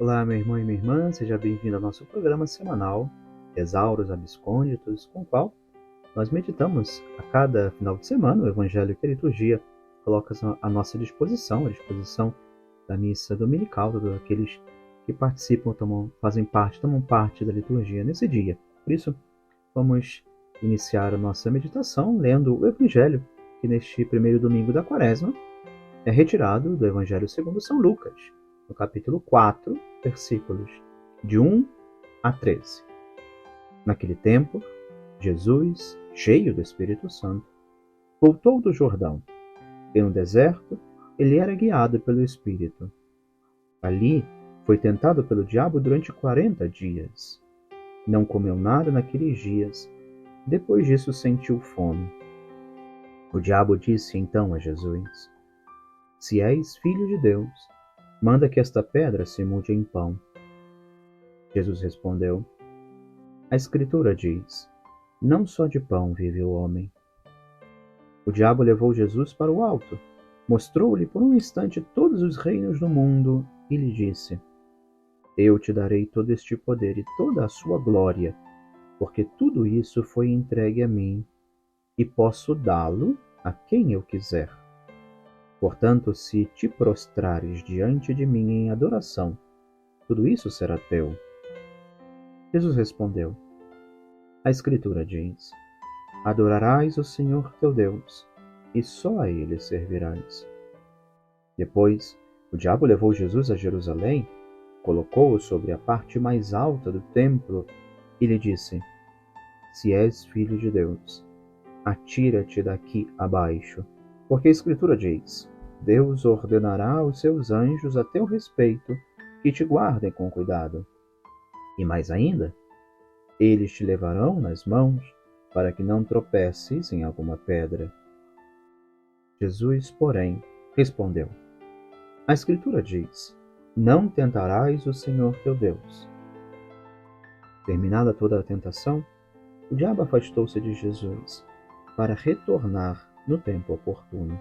Olá, meu irmão e minha irmã, seja bem-vindo ao nosso programa semanal Tesauros Abscônditos, com o qual nós meditamos a cada final de semana o Evangelho que a liturgia coloca à nossa disposição, à disposição da missa dominical, todos aqueles que participam, tomam parte da liturgia nesse dia. Por isso, vamos iniciar a nossa meditação lendo o Evangelho, que neste primeiro domingo da Quaresma é retirado do Evangelho segundo São Lucas, no capítulo 4, versículos de 1 a 13. Naquele tempo, Jesus, cheio do Espírito Santo, voltou do Jordão, e no deserto ele era guiado pelo Espírito. Ali foi tentado pelo diabo durante 40 dias. Não comeu nada naqueles dias. Depois disso sentiu fome. O diabo disse então a Jesus: Se és filho de Deus, manda que esta pedra se mude em pão. Jesus respondeu: A Escritura diz: Não só de pão vive o homem. O diabo levou Jesus para o alto, mostrou-lhe por um instante todos os reinos do mundo e lhe disse: Eu te darei todo este poder e toda a sua glória, porque tudo isso foi entregue a mim, e posso dá-lo a quem eu quiser. Portanto, se te prostrares diante de mim em adoração, tudo isso será teu. Jesus respondeu: A Escritura diz: Adorarás o Senhor teu Deus, e só a Ele servirás. Depois, o diabo levou Jesus a Jerusalém, colocou-o sobre a parte mais alta do templo e lhe disse: Se és filho de Deus, atira-te daqui abaixo, porque a Escritura diz: Deus ordenará aos seus anjos a teu respeito que te guardem com cuidado. E mais ainda, eles te levarão nas mãos para que não tropeces em alguma pedra. Jesus, porém, respondeu: A Escritura diz: Não tentarás o Senhor teu Deus. Terminada toda a tentação, o diabo afastou-se de Jesus para retornar no tempo oportuno.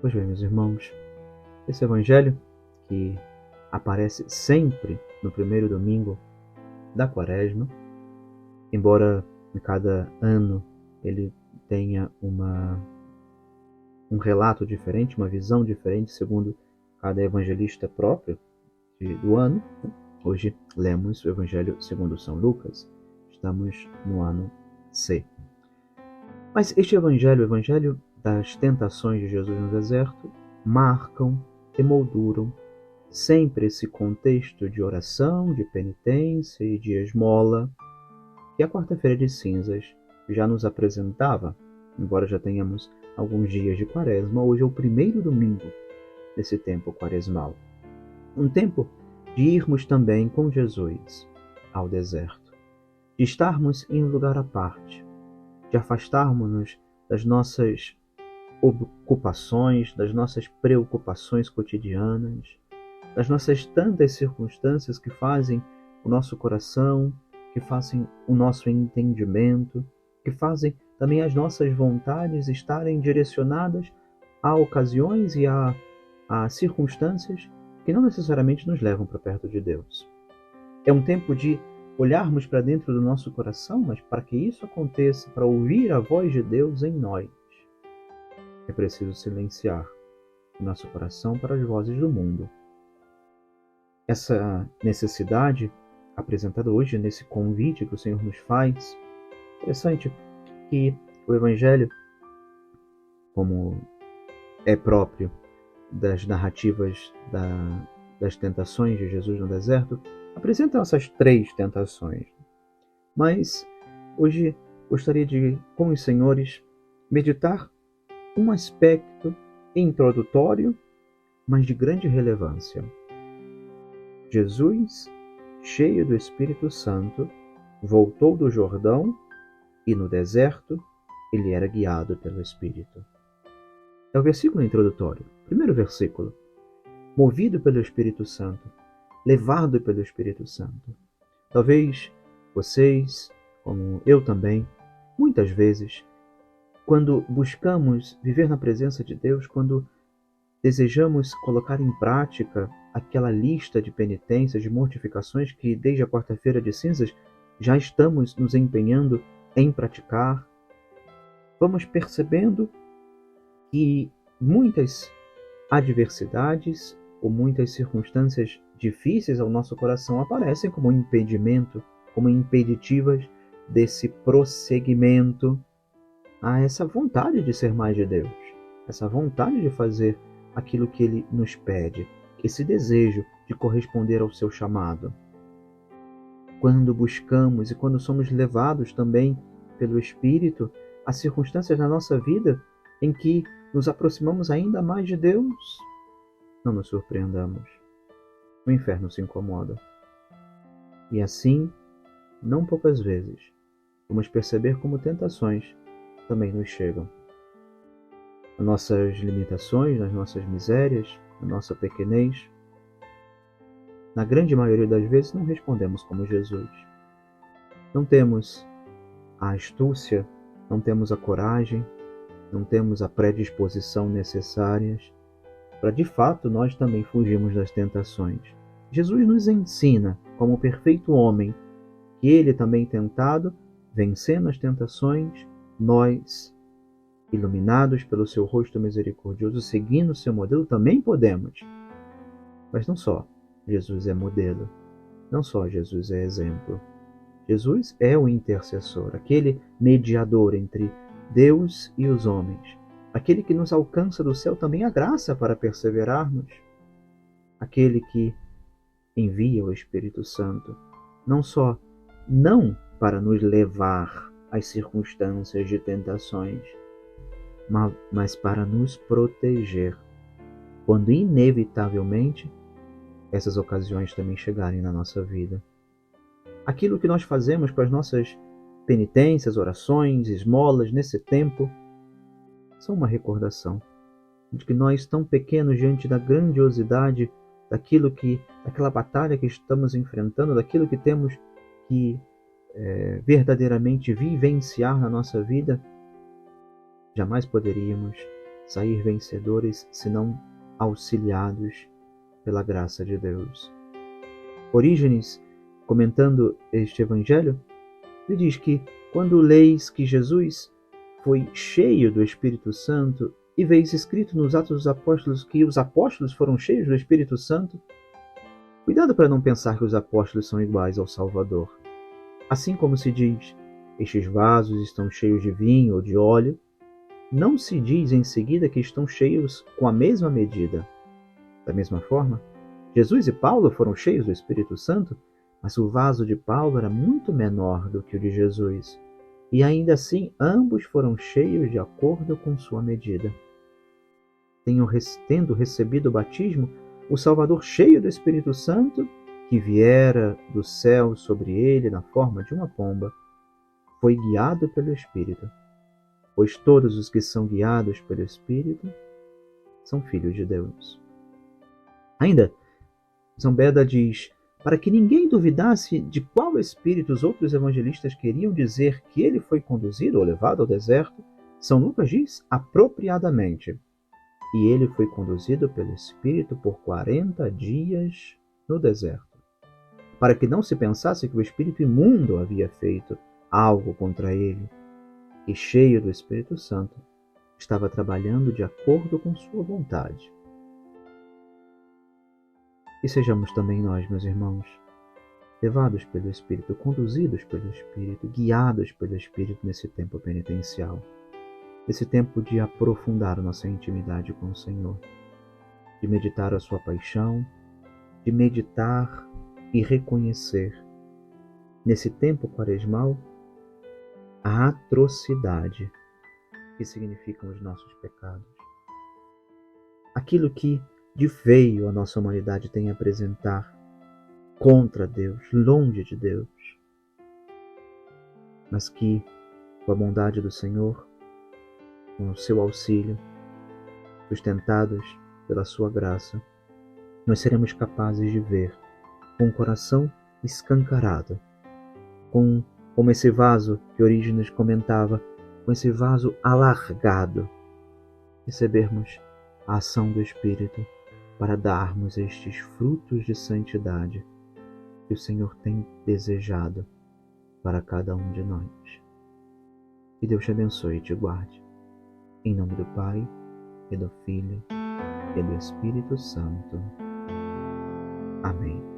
Pois bem, meus irmãos, esse evangelho que aparece sempre no primeiro domingo da Quaresma, embora em cada ano ele tenha um relato diferente, uma visão diferente, segundo cada evangelista próprio do ano. Hoje lemos o Evangelho segundo São Lucas, estamos no ano C. Mas este evangelho, o evangelho das tentações de Jesus no deserto, marcam, emolduram sempre esse contexto de oração, de penitência e de esmola que a quarta-feira de cinzas já nos apresentava. Embora já tenhamos alguns dias de quaresma, hoje é o primeiro domingo desse tempo quaresmal. Um tempo de irmos também com Jesus ao deserto, de estarmos em um lugar à parte, de afastarmos-nos das nossas ocupações, das nossas preocupações cotidianas, das nossas tantas circunstâncias que fazem o nosso coração, que fazem o nosso entendimento, que fazem também as nossas vontades estarem direcionadas a ocasiões e a circunstâncias que não necessariamente nos levam para perto de Deus. É um tempo de olharmos para dentro do nosso coração, mas para que isso aconteça, para ouvir a voz de Deus em nós, é preciso silenciar o nosso coração para as vozes do mundo. Essa necessidade apresentada hoje nesse convite que o Senhor nos faz, interessante que o Evangelho, como é próprio das narrativas das tentações de Jesus no deserto, apresentam essas três tentações. Mas hoje gostaria de, com os senhores, meditar um aspecto introdutório, mas de grande relevância. Jesus, cheio do Espírito Santo, voltou do Jordão e no deserto ele era guiado pelo Espírito. É o versículo introdutório, primeiro versículo. Movido pelo Espírito Santo, levado pelo Espírito Santo. Talvez vocês, como eu também, muitas vezes, quando buscamos viver na presença de Deus, quando desejamos colocar em prática aquela lista de penitências, de mortificações que desde a quarta-feira de cinzas já estamos nos empenhando em praticar. Vamos percebendo que muitas adversidades ou muitas circunstâncias difíceis ao nosso coração aparecem como um impedimento, como impeditivas desse prosseguimento a essa vontade de ser mais de Deus, essa vontade de fazer aquilo que Ele nos pede, esse desejo de corresponder ao seu chamado. Quando buscamos e quando somos levados também pelo Espírito a circunstâncias na nossa vida em que nos aproximamos ainda mais de Deus, não nos surpreendamos. O inferno se incomoda. E assim, não poucas vezes, vamos perceber como tentações também nos chegam. Nas nossas limitações, nas nossas misérias, na nossa pequenez, na grande maioria das vezes não respondemos como Jesus. Não temos a astúcia, não temos a coragem, não temos a predisposição necessárias para de fato nós também fugirmos das tentações. Jesus nos ensina, como perfeito homem, que ele também tentado, vencendo as tentações, nós, iluminados pelo seu rosto misericordioso, seguindo o seu modelo, também podemos. Mas não só Jesus é modelo, não só Jesus é exemplo. Jesus é o intercessor, aquele mediador entre Deus e os homens, aquele que nos alcança do céu também a graça para perseverarmos, aquele que envia o Espírito Santo, não só não para nos levar às circunstâncias de tentações, mas para nos proteger, quando inevitavelmente essas ocasiões também chegarem na nossa vida. Aquilo que nós fazemos com as nossas penitências, orações, esmolas nesse tempo, são uma recordação de que nós, tão pequenos diante da grandiosidade daquela batalha que estamos enfrentando, daquilo que temos que verdadeiramente vivenciar na nossa vida, jamais poderíamos sair vencedores se não auxiliados pela graça de Deus. Orígenes, comentando este evangelho, ele diz que quando leis que Jesus foi cheio do Espírito Santo e vês escrito nos Atos dos Apóstolos que os apóstolos foram cheios do Espírito Santo, cuidado para não pensar que os apóstolos são iguais ao Salvador. Assim como se diz, estes vasos estão cheios de vinho ou de óleo, não se diz em seguida que estão cheios com a mesma medida. Da mesma forma, Jesus e Paulo foram cheios do Espírito Santo, mas o vaso de Paulo era muito menor do que o de Jesus. E ainda assim, ambos foram cheios de acordo com sua medida. Tendo recebido o batismo, o Salvador cheio do Espírito Santo, que viera do céu sobre ele na forma de uma pomba, foi guiado pelo Espírito, pois todos os que são guiados pelo Espírito são filhos de Deus. Ainda, São Beda diz, para que ninguém duvidasse de qual espírito os outros evangelistas queriam dizer que ele foi conduzido ou levado ao deserto, São Lucas diz apropriadamente, e ele foi conduzido pelo Espírito por 40 dias no deserto, para que não se pensasse que o espírito imundo havia feito algo contra ele, e cheio do Espírito Santo, estava trabalhando de acordo com sua vontade. E sejamos também nós, meus irmãos, levados pelo Espírito, conduzidos pelo Espírito, guiados pelo Espírito nesse tempo penitencial, nesse tempo de aprofundar nossa intimidade com o Senhor, de meditar a sua paixão, de meditar e reconhecer, nesse tempo quaresmal, a atrocidade que significam os nossos pecados. Aquilo que de feio a nossa humanidade tem a apresentar contra Deus, longe de Deus, mas que, com a bondade do Senhor, com o seu auxílio, sustentados pela sua graça, nós seremos capazes de ver com o coração escancarado, como esse vaso que Orígenes comentava, com esse vaso alargado, recebermos a ação do Espírito para darmos estes frutos de santidade que o Senhor tem desejado para cada um de nós. Que Deus te abençoe e te guarde. Em nome do Pai, e do Filho, e do Espírito Santo. Amém.